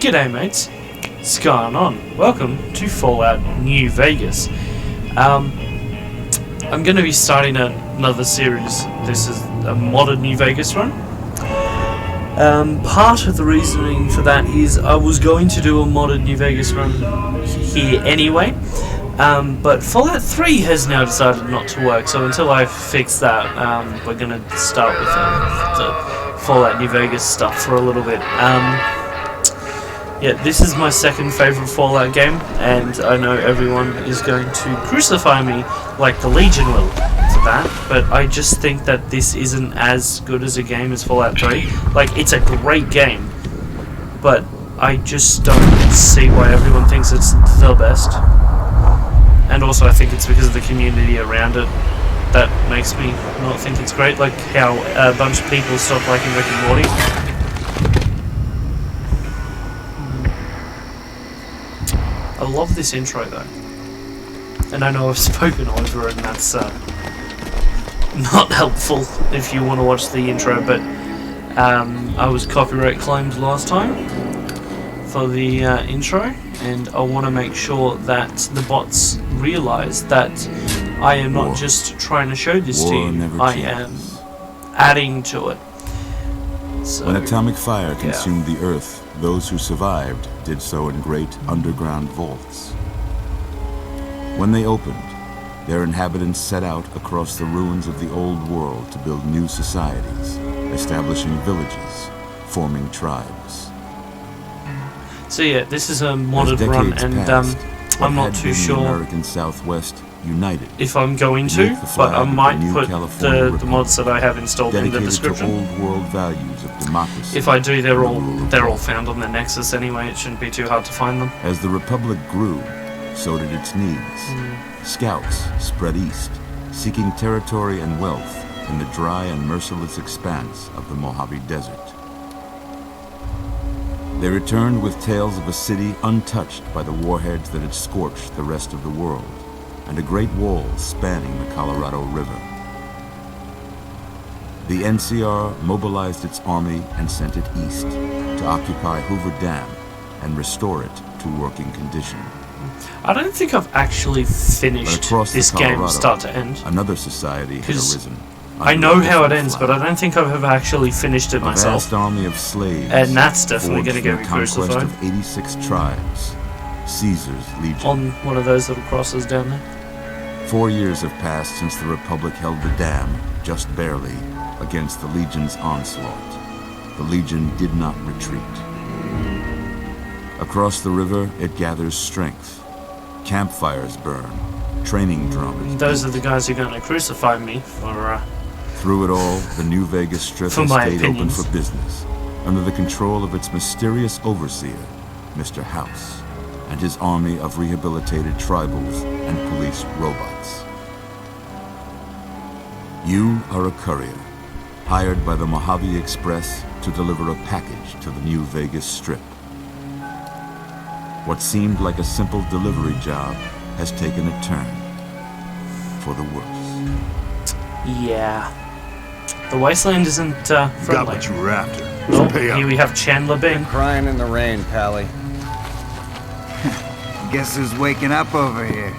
G'day mates, what's going on? Welcome to Fallout New Vegas. I'm going to be starting another series. This is a modded New Vegas run. Part of the reasoning for that is I was going to do a modded New Vegas run here anyway, but Fallout 3 has now decided not to work, so until I fix that, we're going to start with the Fallout New Vegas stuff for a little bit. Yeah, this is my second favourite Fallout game, and I know everyone is going to crucify me like the Legion will for that, but I just think that this isn't as good as a game as Fallout 3. Like, it's a great game, but I just don't see why everyone thinks it's the best. And also I think it's because of the community around it that makes me not think it's great, like how a bunch of people stopped liking Rick and Morty. I love this intro though, and I know I've spoken over it, and that's not helpful if you want to watch the intro, but I was copyright claimed last time for the intro, and I want to make sure that the bots realise that I am not just trying to show this to you, I am adding to it. So, when atomic fire consumed the Earth, those who survived did so in great underground vaults. When they opened, their inhabitants set out across the ruins of the old world to build new societies, establishing villages, forming tribes. So yeah, this is a modded run, and I'm not too sure the American Southwest united if I'm going to, but I might put the mods that I have installed in the description. To old world values of democracy. If I do, they're all found on the Nexus anyway. It shouldn't be too hard to find them. As the Republic grew, so did its needs. Scouts spread east, seeking territory and wealth in the dry and merciless expanse of the Mojave Desert. They returned with tales of a city untouched by the warheads that had scorched the rest of the world, and a great wall spanning the Colorado River. The NCR mobilized its army and sent it east to occupy Hoover Dam and restore it to working condition. I don't think I've actually finished this game start to end. Another society had arisen. I know how it ends, but I don't think I've ever actually finished it myself. A vast army of slaves, and that's definitely going to get me crucified. Conquest of 86 tribes, Caesar's Legion. On one of those little crosses down there. 4 years have passed since the Republic held the dam, just barely, against the Legion's onslaught. The Legion did not retreat. Across the river, it gathers strength. Campfires burn, training drums. Those are the guys who are going to crucify me for... Through it all, the New Vegas Strip has stayed open for business, under the control of its mysterious overseer, Mr. House, and his army of rehabilitated tribals and police robots. You are a courier, hired by the Mojave Express to deliver a package to the New Vegas Strip. What seemed like a simple delivery job has taken a turn for the worse. Yeah. The Wasteland isn't friendly. Got what you were after. Well, here we have Chandler Bing. Crying in the rain, Pally. Guess who's waking up over here?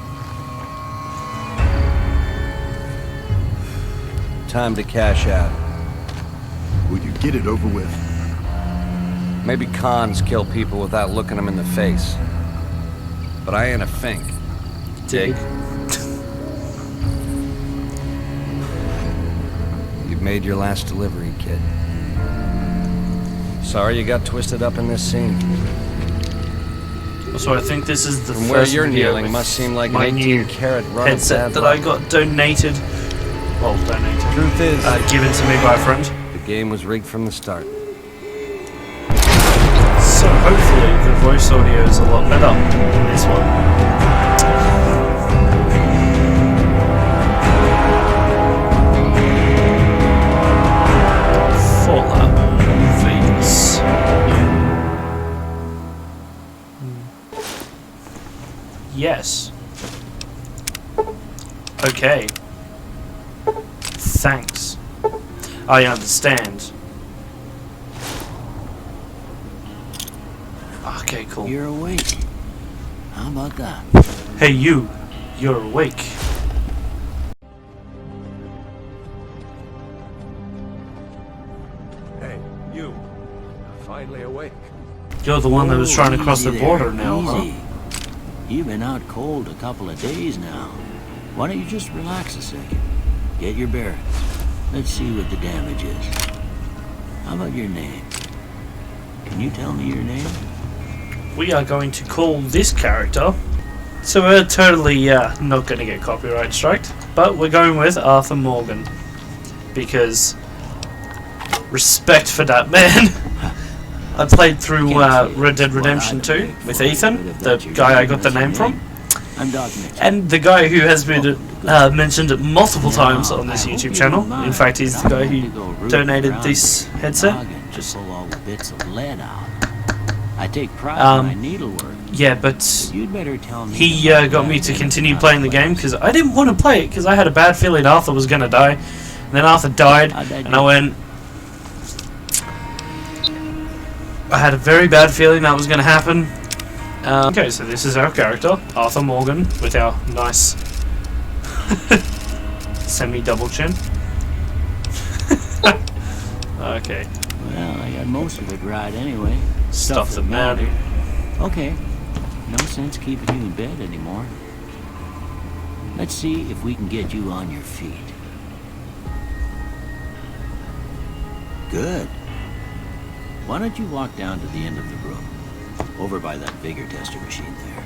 Time to cash out. Will you get it over with? Maybe cons kill people without looking them in the face. But I ain't a fink. Dig. You've made your last delivery, kid. Sorry you got twisted up in this scene. So I think this is the From first where you're video kneeling must seem like an my new 18-carat run headset that I got donated. Well, donated. Truth is, given to me by a friend. the game was rigged from the start. So hopefully the voice audio is a lot better in this one. Fallout Vegas. Yes. Okay. Thanks. I understand. Okay, cool. You're awake. How about that? Hey, you. You're awake. Hey, you. Finally awake. You're the one that was trying to cross the Easy border there, now, huh? easy. You've been out cold a couple of days now. Why don't you just relax a second? Get your bearings. Let's see what the damage is. How about your name? Can you tell me your name? We are going to call this character. So we're totally not going to get copyright striked. But we're going with Arthur Morgan. Because respect for that man. I played through Red Dead Redemption 2 with Ethan, the guy I got the name from. And the guy who has been mentioned multiple times on this YouTube channel. In fact, he's the guy who donated this headset. Just pull all the bits of lead out. I take pride in my needlework. Yeah, but You'd better tell me he got me to continue playing the game because I didn't want to play it because I had a bad feeling Arthur was going to die. And then Arthur died, and I went... I had a very bad feeling that was going to happen. Okay, so this is our character, Arthur Morgan, with our nice semi-double chin. Okay. Well, I got most of it right anyway. Stuff that matter. Okay. No sense keeping you in bed anymore. Let's see if we can get you on your feet. Good. Why don't you walk down to the end of the room? Over by that vigor tester machine there.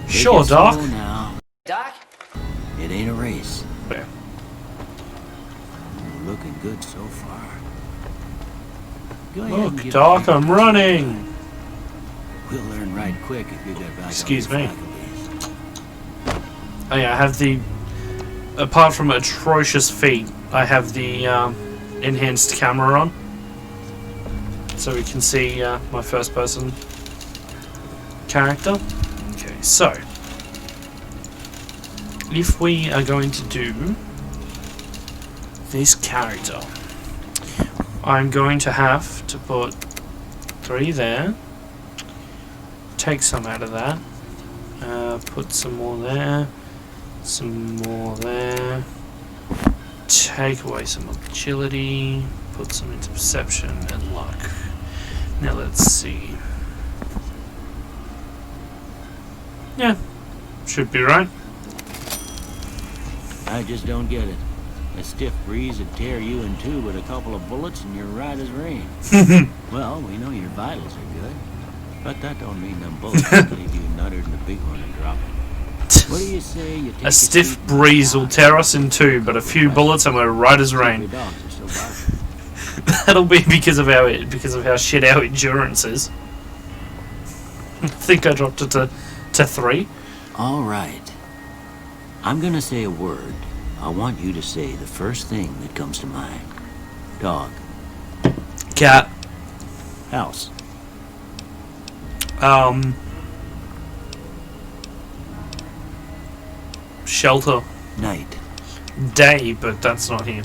Sure, Doc. Now. Doc? It ain't a race. Yeah. You're looking good so far. Go ahead and Look, give Doc, me- I'm running. We'll learn right quick if you get back. Excuse on your me. faculties. Oh yeah, I have the... Apart from atrocious feet, I have the enhanced camera on. So we can see my first person character. Okay, so if we are going to do this character, I'm going to have to put 3 there, take some out of that, put some more there, some more there, take away some agility, put some into perception and luck. Now let's see. Yeah, should be right. I just don't get it. A stiff breeze would tear you in two with a couple of bullets and you're right as rain. Well, we know your vitals are good, but that don't mean them bullets will leave you nuttered in the bighorn and drop it. What do you say you take A stiff breeze will tear us in two, but a few bullets and we're right as rain. That'll be because of how shit our endurance is. I think I dropped it to 3. All right. I'm gonna say a word. I want you to say the first thing that comes to mind. Dog. Cat. House. Shelter. Night. Day, but that's not here.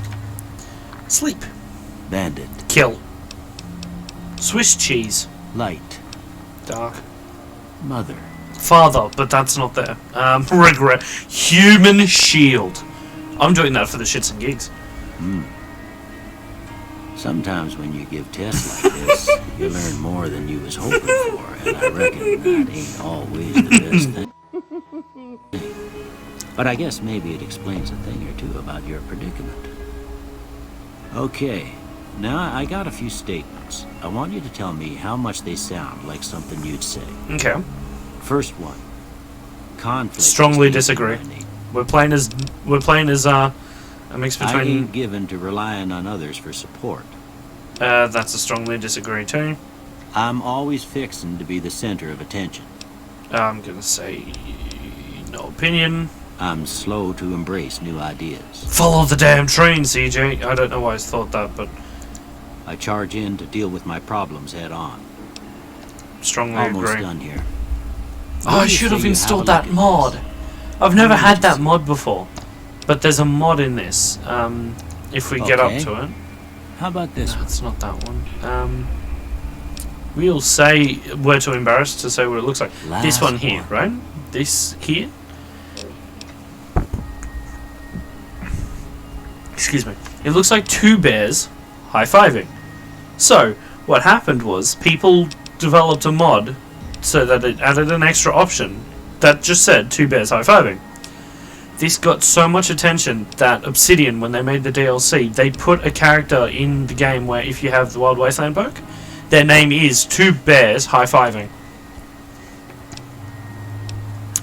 Sleep. Bandit. Kill. Swiss cheese. Light. Dark. Mother. Father, but that's not there. Regret. Human shield. I'm doing that for the shits and gigs. Sometimes when you give tests like this, you learn more than you was hoping for, and I reckon that ain't always the best thing. But I guess maybe it explains a thing or two about your predicament. Okay, now I got a few statements. I want you to tell me how much they sound like something you'd say. Okay. First one. Conflict. Strongly is the disagree. answer I need. We're playing as a mix I between. ain't given to relying on others for support. That's a strongly disagree too. I'm always fixing to be the center of attention. I'm gonna say no opinion. I'm slow to embrace new ideas. Follow the damn train, CJ. I don't know why I thought that, but I charge in to deal with my problems head on. strongly Almost agree. done here. Oh, I should have installed that mod. I've never had that mod before, but there's a mod in this. If we get up Okay. to it. How about this No, one? it's not that one. we'll say we're too embarrassed to say what it looks like. This Last one here, one. right? This here. Excuse me. It looks like two bears high-fiving. So, what happened was people developed a mod so that it added an extra option that just said two bears high-fiving. This got so much attention that Obsidian, when they made the DLC, they put a character in the game where if you have the Wild Wasteland perk, their name is two bears high-fiving.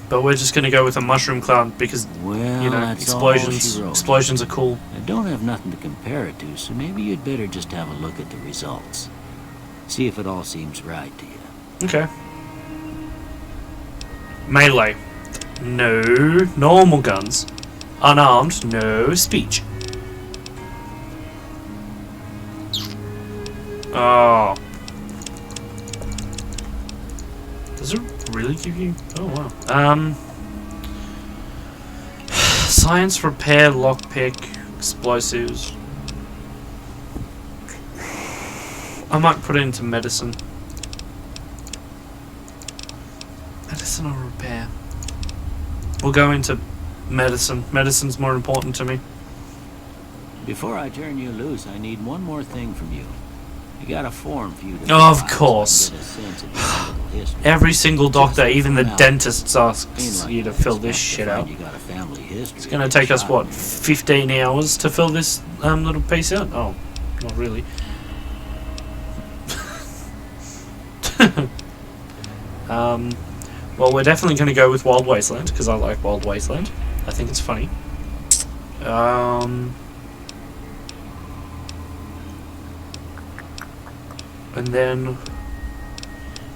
But we're just going to go with a mushroom cloud because, Well, you know, that's all she explosions. wrote. Explosions are cool. I don't have nothing to compare it to, so maybe you'd better just have a look at the results. See if it all seems right to you. Okay. Melee. No. Normal guns. Unarmed. No. Speech. Oh. Does it really give you... Oh, wow. Science, repair, lockpick, explosives. I might put it into medicine. Medicine or repair? We'll go into medicine. Medicine's more important to me. Before I turn you loose, I need one more thing from you. You got a form for you to Oh, of fill out so I can course. get a sense of your medical history. Every single doctor, even the Now, dentists, asks ain't like you to I fill this expect to shit find out. You got a family history. It's going to take us, what, 15 hours to fill this little piece out? Oh, not really. Well, we're definitely going to go with Wild Wasteland, because I like Wild Wasteland. I think it's funny. And then...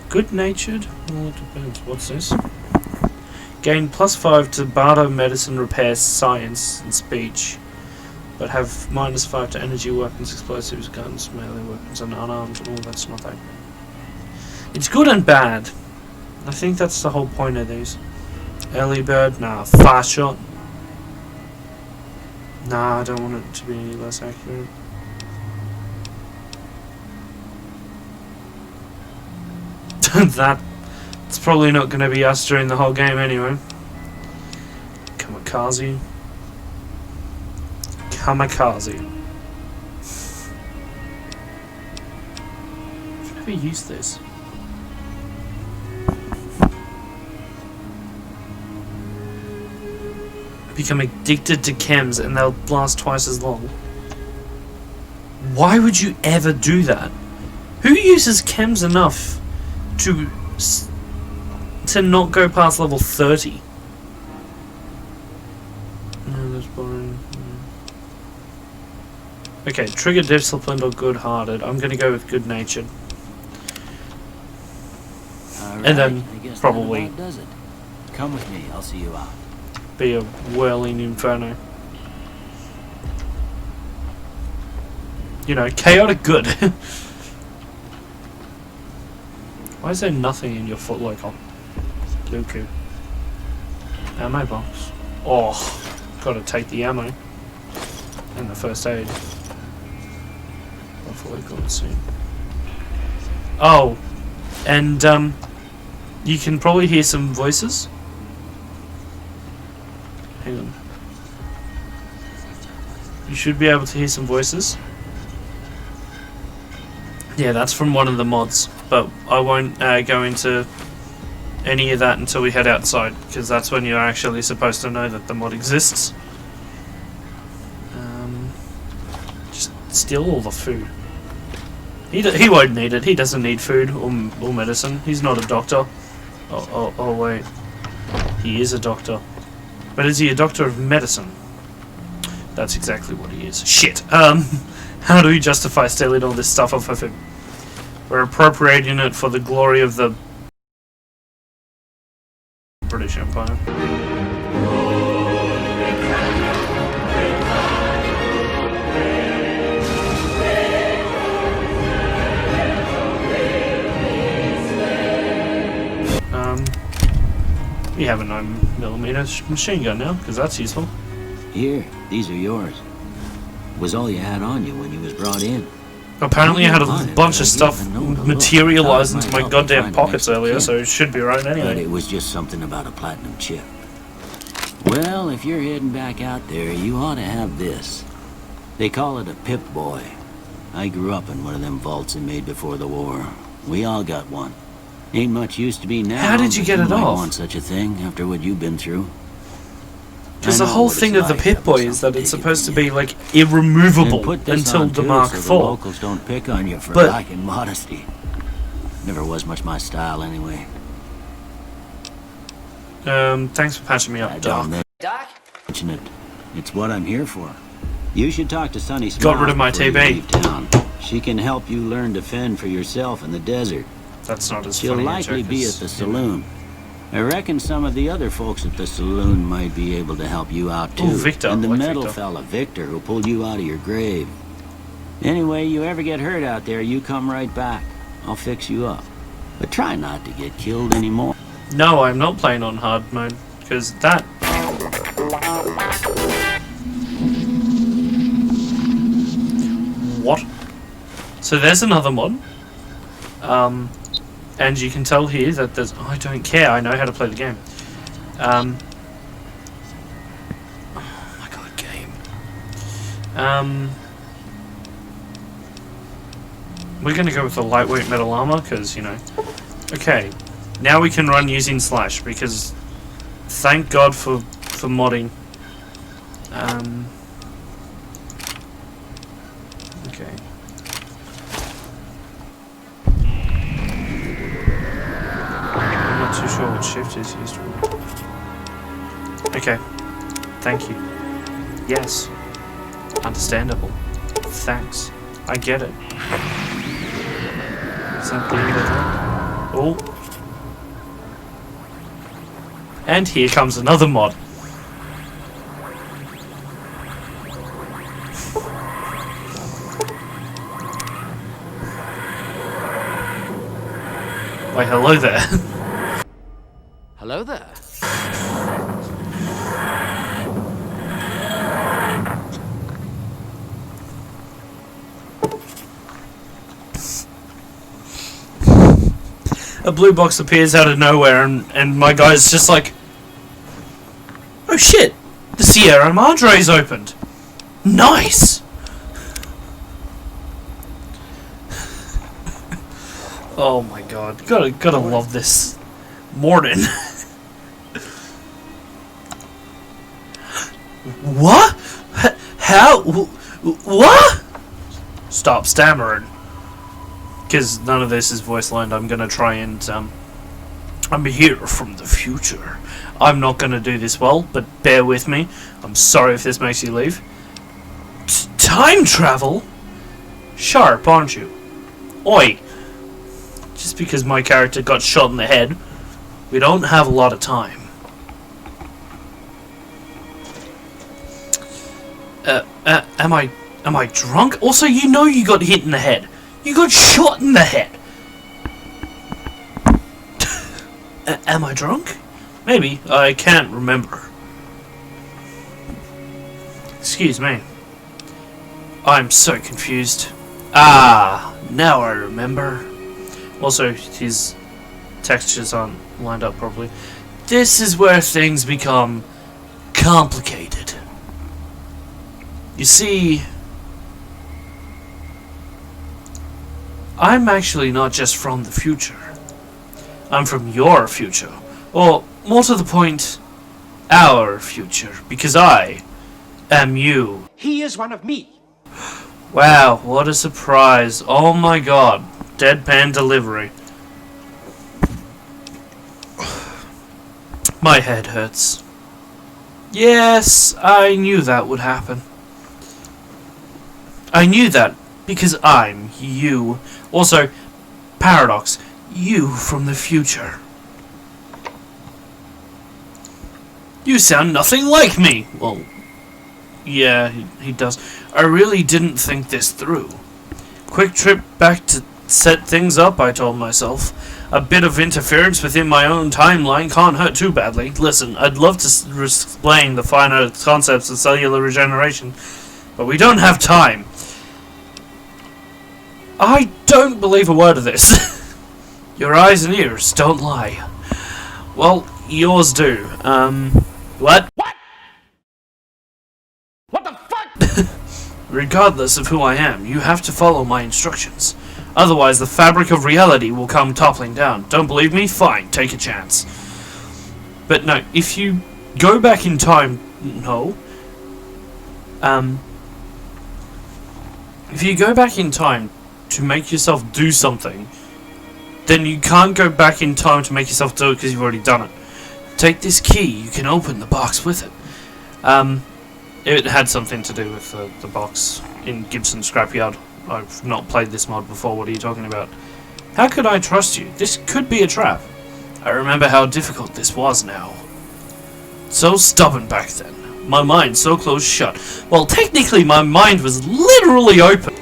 Good-natured? Well, it depends. What's this? Gain +5 to barter, medicine, repair, science, and speech. But have -5 to energy, weapons, explosives, guns, melee weapons, and unarmed. Oh, that's not that. It's good and bad. I think that's the whole point of these. Early bird? Nah. Fast shot? Nah, I don't want it to be any less accurate. That's probably not going to be us during the whole game anyway. Kamikaze. Kamikaze. I've never used this. Become addicted to chems and they'll last twice as long. Why would you ever do that? Who uses chems enough to not go past level 30? No, that's boring. Okay, trigger disciplined or good-hearted. I'm gonna go with good-natured. And then I guess probably that about does it. Come with me, I'll see you out. be a whirling inferno. You know, chaotic good. Why is there nothing in your footlocker? Luku. Ammo box. Oh, gotta take the ammo. And the first aid. Hopefully, let's see. Oh, and you can probably hear some voices. Hang on. You should be able to hear some voices. Yeah, that's from one of the mods, but I won't go into any of that until we head outside, because that's when you're actually supposed to know that the mod exists. Just steal all the food. He won't need it. He doesn't need food or medicine. He's not a doctor. Oh wait. He is a doctor. But is he a doctor of medicine? That's exactly what he is. Shit. How do we justify stealing all this stuff off of him? We're appropriating it for the glory of the British Empire. We have a 9mm machine gun now, because that's useful. Here, these are yours. Was all you had on you when you was brought in. Apparently I had a bunch of stuff materialize into my goddamn pockets earlier, so it should be right But anyway. it was just something about a platinum chip. Well, if you're heading back out there, you ought to have this. They call it a Pip-Boy. I grew up in one of them vaults they made before the war. We all got one. Ain't much use to be now. How did you but get it might off? want such a thing after what you've been through. Because I the know whole what thing it's of the like Pip-Boy having is that it's something supposed to taken be from like you. irremovable And put this until on, the too, Mark so the IV. locals don't pick on you for But- lacking modesty. Never was much my style anyway. Thanks for patching me I up, Doc. don't mention it. It's what I'm here for. You should talk to Sunny Smiles Got rid of my before you TB. leave town. She can help you learn to fend for yourself in the desert. That's not as She'll funny likely a joke be as- at the saloon. I reckon some of the other folks at the saloon might be able to help you out too. Ooh, Victor, and the I like metal Victor. fella, Victor, who pulled you out of your grave. Anyway, you ever get hurt out there, you come right back. I'll fix you up. But try not to get killed anymore. No, I'm not playing on hard mode, because that... What? So there's another mod. And you can tell here that there's... I don't care, I know how to play the game. Oh my god, game. We're gonna go with the lightweight metal armor, because, you know... Okay, now we can run using slash, because... Thank God for modding. Okay. I'm not too sure what shift is used for. Okay. Thank you. Yes. Understandable. Thanks. I get it. Is that the end of that? Oh. And here comes another mod. Why, hello there. Hello there. A blue box appears out of nowhere, and my guy's just like, oh shit, the Sierra Madre's opened. Nice. Oh my god, gotta love this. Morden. What? How? What? Stop stammering. Because none of this is Wasteland, I'm gonna try and, I'm here from the future. I'm not gonna do this well, but bear with me. I'm sorry if this makes you leave. Time travel? Sharp, aren't you? Oi! Just because my character got shot in the head, we don't have a lot of time. Am I drunk? Also, you know you got hit in the head. You got shot in the head. Am I drunk? Maybe. I can't remember. Excuse me. I'm so confused. Ah, now I remember. Also, his textures aren't lined up properly. This is where things become complicated. You see, I'm actually not just from the future. I'm from your future. Or, more to the point, our future. Because I am you. He is one of me. Wow, what a surprise. Oh my god. Deadpan delivery. My head hurts. Yes, I knew that would happen. I knew that because I'm you. Also, Paradox, you from the future. You sound nothing like me. Well, yeah, he does. I really didn't think this through. Quick trip back to set things up, I told myself. A bit of interference within my own timeline can't hurt too badly. Listen, I'd love to explain the finer concepts of cellular regeneration, but we don't have time. I don't believe a word of this. Your eyes and ears don't lie. Well, yours do. What? What? What the fuck? Regardless of who I am, you have to follow my instructions. Otherwise, the fabric of reality will come toppling down. Don't believe me? Fine, take a chance. But no, if you go back in time... No. If you go back in time to make yourself do something, then you can't go back in time to make yourself do it because you've already done it. Take this key, you can open the box with it. It had something to do with the box in Gibson's Scrapyard. I've not played this mod before, what are you talking about? How could I trust you? This could be a trap. I remember how difficult this was now. So stubborn back then. My mind so closed shut. Well, technically my mind was literally open.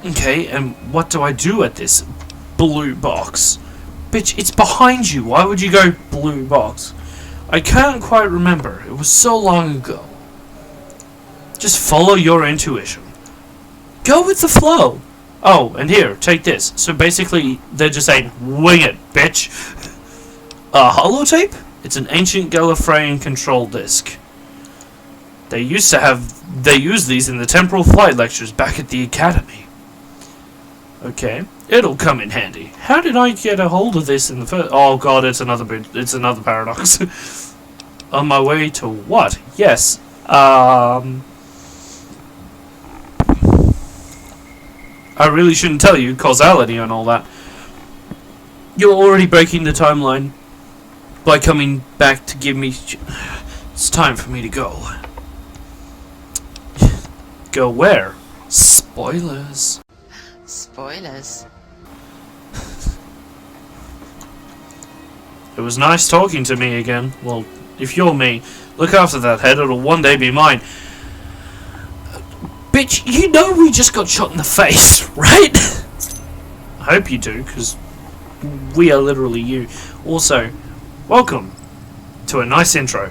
Okay, and what do I do at this blue box? Bitch, it's behind you. Why would you go blue box? I can't quite remember. It was so long ago. Just follow your intuition. Go with the flow. Oh, and here, take this. So basically, they're just saying, wing it, bitch. A holotape? It's an ancient Gallifreyan control disc. They used these in the temporal flight lectures back at the academy. Okay, it'll come in handy. How did I get a hold of this in the first... Oh god, it's another paradox. On my way to what? Yes. I really shouldn't tell you causality and all that. You're already breaking the timeline by coming back to give me... It's time for me to go. Go where? Spoilers. Spoilers. It was nice talking to me again. Well, if you're me, look after that head, it'll one day be mine. Bitch, you know we just got shot in the face, right? I hope you do, because we are literally you. Also, welcome to a nice intro.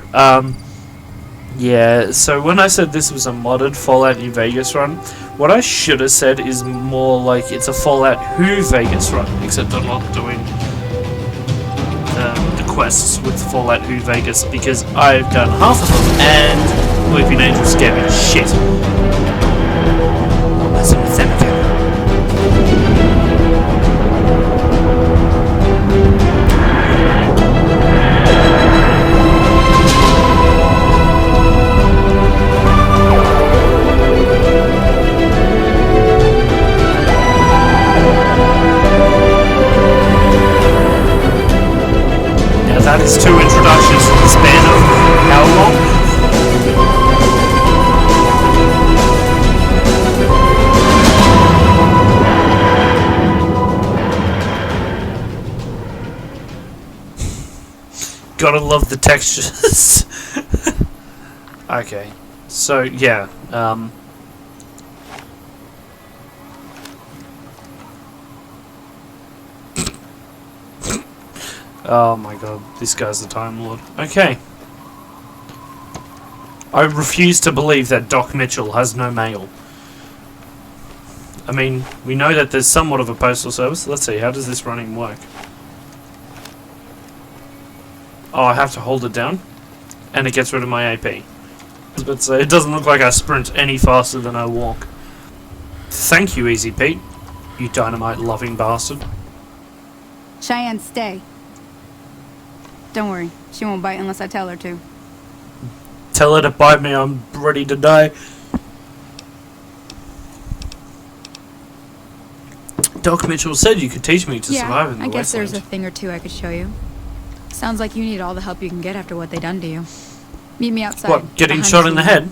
Yeah, so when I said this was a modded Fallout New Vegas run, what I should have said is more like it's a Fallout Who Vegas run, except I'm not doing the quests with Fallout Who Vegas, because I've done half of them, and Weeping Angel scared me to shit. I'm messing with them again. That is 2 introductions in the span of how long? Gotta love the textures. Okay, so yeah, oh my god, this guy's the Time Lord. Okay. I refuse to believe that Doc Mitchell has no mail. I mean, we know that there's somewhat of a postal service. Let's see, how does this running work? Oh, I have to hold it down? And it gets rid of my AP. But it doesn't look like I sprint any faster than I walk. Thank you, Easy Pete. You dynamite-loving bastard. Cheyenne, stay. Don't worry, she won't bite unless I tell her to. Tell her to bite me, I'm ready to die. Doc Mitchell said you could teach me to survive in the I guess Wasteland. there's a thing or two I could show you. Sounds like you need all the help you can get after what they done to you. Meet me outside. What, getting shot in the head?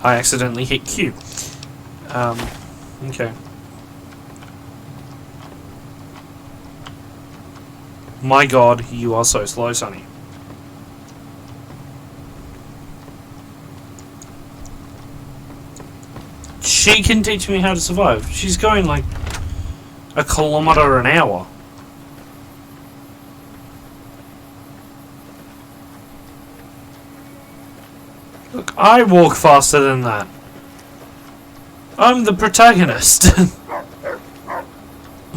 I accidentally hit Q. Okay. My god, you are so slow, Sonny. She can teach me how to survive. She's going like 1 kilometer an hour. Look, I walk faster than that. I'm the protagonist.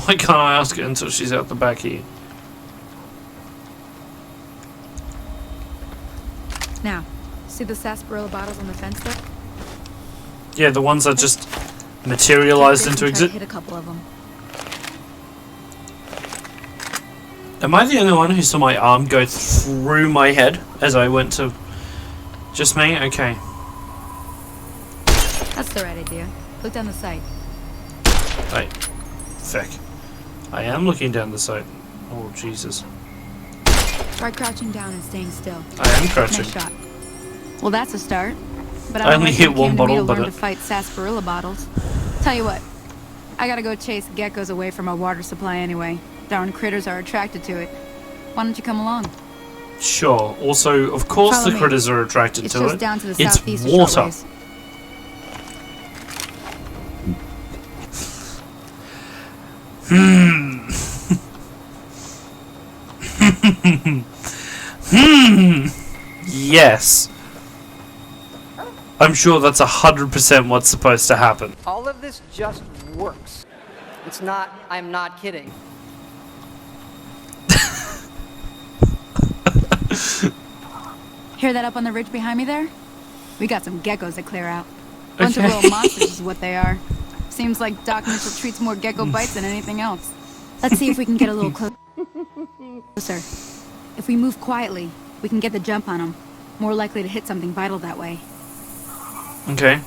Why can't I ask her until she's out the back here? Now, see the sarsaparilla bottles on the fence there? Yeah, the ones that just materialized into Hit exit. a couple of them. Am I the only one who saw my arm go through my head as I went to... Just me? Okay. That's the right idea. Look down the sight. Wait. Feck. I am looking down the sight. Oh, Jesus. Try crouching down and staying still. I am crouching. Nice shot. Well, that's a start. But I only don't hit think you one came to me bottle, to but learn to fight sarsaparilla bottles. Tell you what, I gotta go chase geckos away from our water supply anyway. Darn critters are attracted to it. Why don't you come along? Sure. Also, of course Follow the me. critters are attracted It's to just it. down to the It's southeast a short water. ways. Yes. I'm sure that's 100% what's supposed to happen. All of this just works. It's not, I'm not kidding. Hear that up on the ridge behind me there? We got some geckos to clear out. Bunch of Okay. little monsters is what they are. Seems like Doc Mitchell treats more gecko bites than anything else. Let's see if we can get a little closer. If we move quietly, we can get the jump on them. More likely to hit something vital that way. Okay.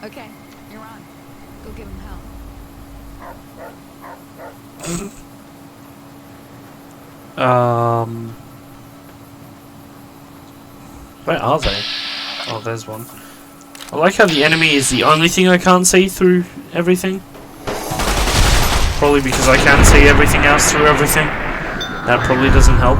Okay, you're on. Go give him hell. Where are they? Oh, there's one. I like how the enemy is the only thing I can't see through everything. Probably because I can't see everything else through everything. That probably doesn't help.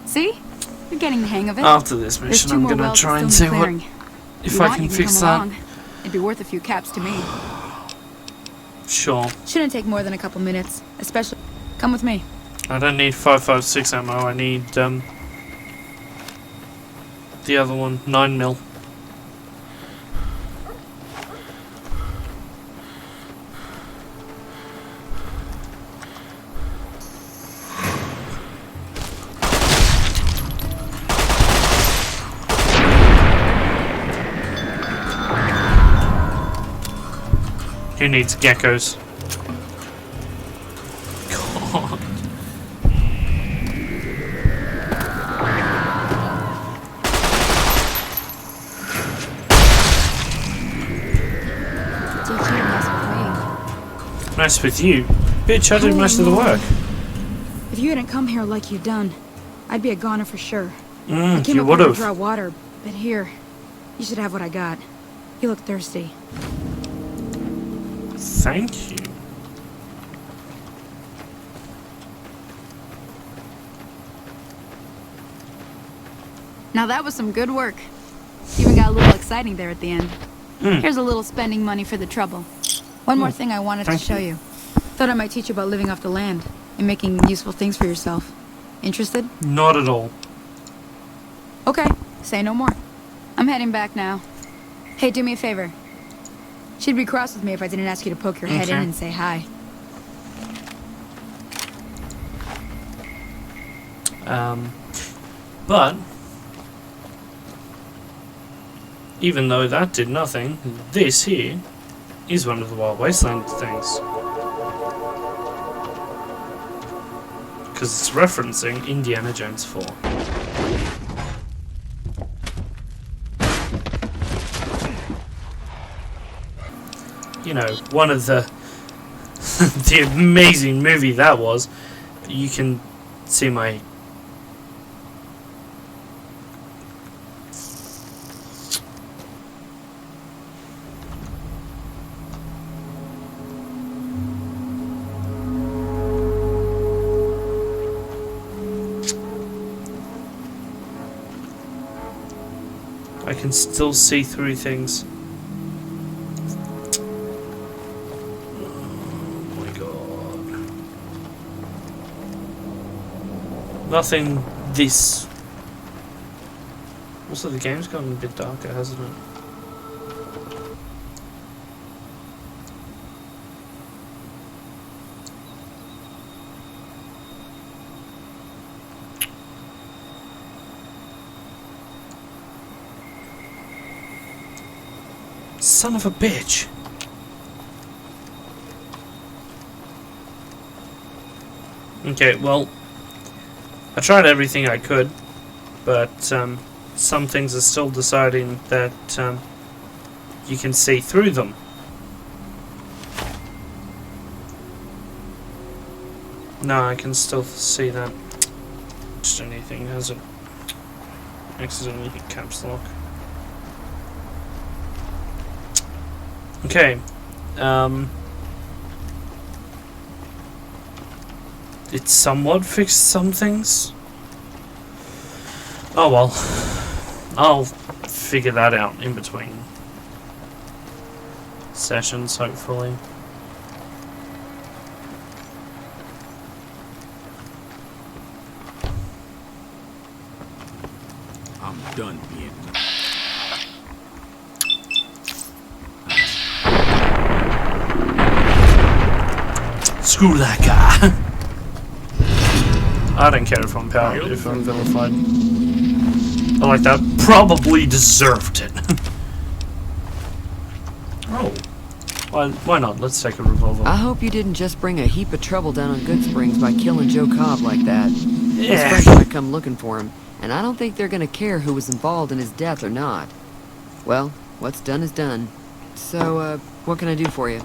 See? You're getting the hang of it. After this There's mission, 2 I'm more gonna wells try that and still see need what clearing. if you I want, can you fix come that. along. It'd be worth a few caps to me. Sure. Shouldn't take more than a couple minutes, especially. Come with me. I don't need 5.56 ammo. I need the other one, 9mm. Who needs geckos? God. Mess with you? Bitch, I did most of the work. If you hadn't come here like you done, I'd be a goner for sure. I came You up would here to have. draw water, but here, you should have what I got. You look thirsty. Thank you. Now that was some good work. Even got a little exciting there at the end. Here's a little spending money for the trouble. One more thing I wanted to show you. Thought I might teach you about living off the land and making useful things for yourself. Interested? Not at all. Okay, say no more. I'm heading back now. Hey, do me a favor. She'd be cross with me if I didn't ask you to poke your head in Okay. and say hi. But even though that did nothing, this here is one of the Wild Wasteland things. Because it's referencing Indiana Jones 4. You know, one of the the amazing movie that was. You can see my can still see through things. Oh my god. Nothing this. Also, the game's gotten a bit darker, hasn't it? Son of a bitch. Okay, well, I tried everything I could, but some things are still deciding that you can see through them. No, I can still see that. Just anything has it accidentally hit caps lock. Okay, it somewhat fixed some things. Oh well, I'll figure that out in between sessions, hopefully. I'm done being. Screw that guy. I don't care if I'm powered, if I'm vilified. I like that. Probably deserved it. Oh. Why not? Let's take a revolver. I hope you didn't just bring a heap of trouble down on Goodsprings by killing Joe Cobb like that. Yeah. His friends might come looking for him, and I don't think they're gonna care who was involved in his death or not. Well, what's done is done. So, what can I do for you?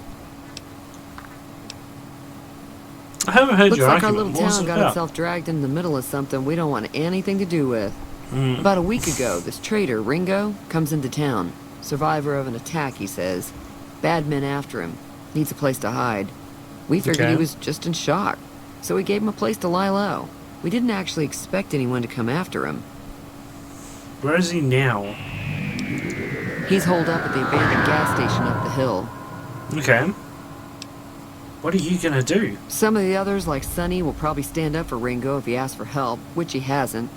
I haven't heard Looks your like our argument. little What was town it got about? itself dragged in the middle of something we don't want anything to do with. About a week ago, this trader, Ringo, comes into town. Survivor of an attack, he says. Bad men after him. Needs a place to hide. We figured he was just in shock, so we gave him a place to lie low. We didn't actually expect anyone to come after him. Where is he now? He's holed up at the abandoned gas station up the hill. Okay. What are you gonna do? Some of the others, like Sonny, will probably stand up for Ringo if he asks for help, which he hasn't.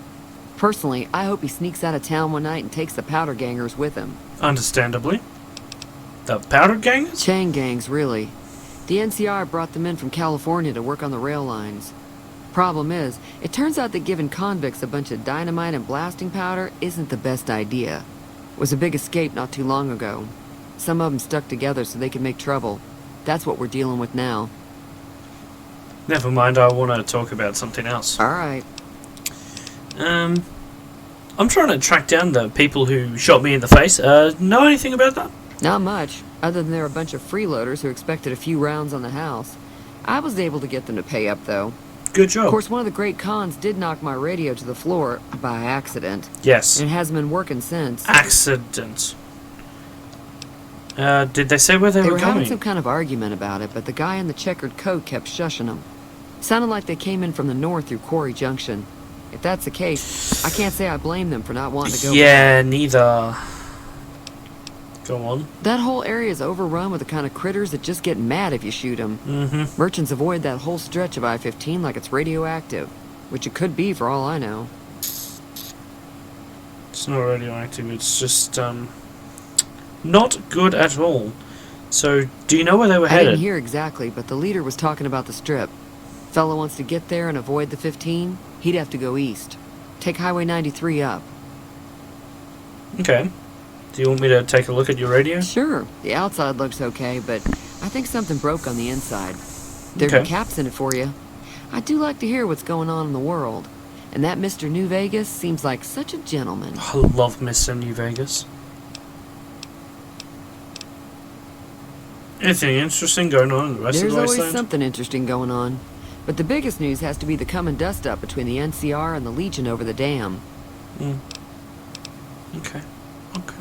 Personally, I hope he sneaks out of town one night and takes the powder gangers with him. Understandably. The powder gangers? Chain gangs, really. The NCR brought them in from California to work on the rail lines. Problem is, it turns out that giving convicts a bunch of dynamite and blasting powder isn't the best idea. It was a big escape not too long ago. Some of them stuck together so they could make trouble. That's what we're dealing with now. Never mind, I want to talk about something else. Alright. I'm trying to track down the people who shot me in the face. Know anything about that? Not much, other than they're a bunch of freeloaders who expected a few rounds on the house. I was able to get them to pay up, though. Good job. Of course, one of the great cons did knock my radio to the floor by accident. Yes. And it hasn't been working since. Accident. Did they say where they were having going? some kind of argument about it, but the guy in the checkered coat kept shushing them. Sounded like they came in from the north through Quarry Junction. If that's the case, I can't say I blame them for not wanting to go. Yeah, neither. Go on. That whole area is overrun with the kind of critters that just get mad if you shoot them. Mm-hmm. Merchants avoid that whole stretch of I-15 like it's radioactive, which it could be for all I know. It's not radioactive, it's just, not good at all. So, do you know where they were I headed? didn't hear exactly, but the leader was talking about the strip. Fella wants to get there and avoid the 15, he'd have to go east. Take Highway 93 up. Okay. Do you want me to take a look at your radio? Sure, the outside looks okay, but I think something broke on the inside. There'd Okay. be caps in it for you. I do like to hear what's going on in the world. And that Mr. New Vegas seems like such a gentleman. I love Mr. New Vegas. Anything interesting going on in the rest There's of the always Wasteland? something interesting going on. But the biggest news has to be the come and dust up between the NCR and the Legion over the dam. Okay. Okay.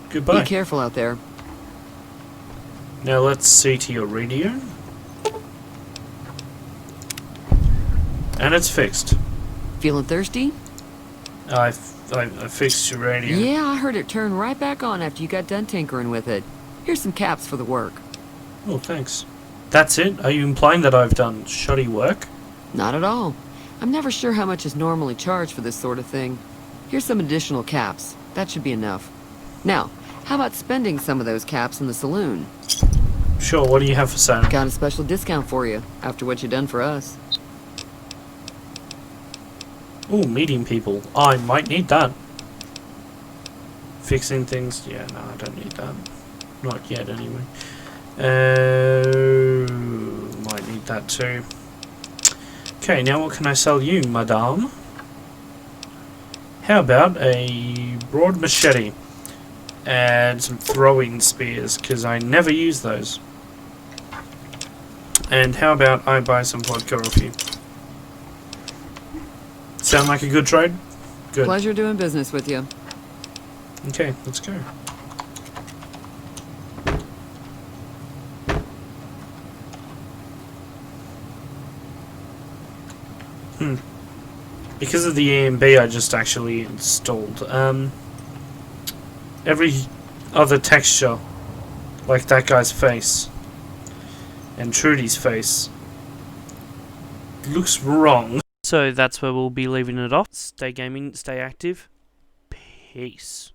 Goodbye. Be careful out there. Now let's see to your radio. And it's fixed. Feeling thirsty? I fixed your radio. Yeah, I heard it turn right back on after you got done tinkering with it. Here's some caps for the work. Oh, thanks. That's it? Are you implying that I've done shoddy work? Not at all. I'm never sure how much is normally charged for this sort of thing. Here's some additional caps. That should be enough. Now, how about spending some of those caps in the saloon? Sure, what do you have for sale? Got a special discount for you, after what you done for us. Ooh, meeting people. I might need that. Fixing things? Yeah, no, I don't need that. Not yet, anyway. Might need that too. Okay, now what can I sell you, madame? How about a broad machete? And some throwing spears, because I never use those. And how about I buy some vodka off you? Sound like a good trade? Good. Pleasure doing business with you. Okay, let's go. Because of the EMB I just actually installed, every other texture, like that guy's face and Trudy's face, looks wrong. So that's where we'll be leaving it off. Stay gaming, stay active. Peace.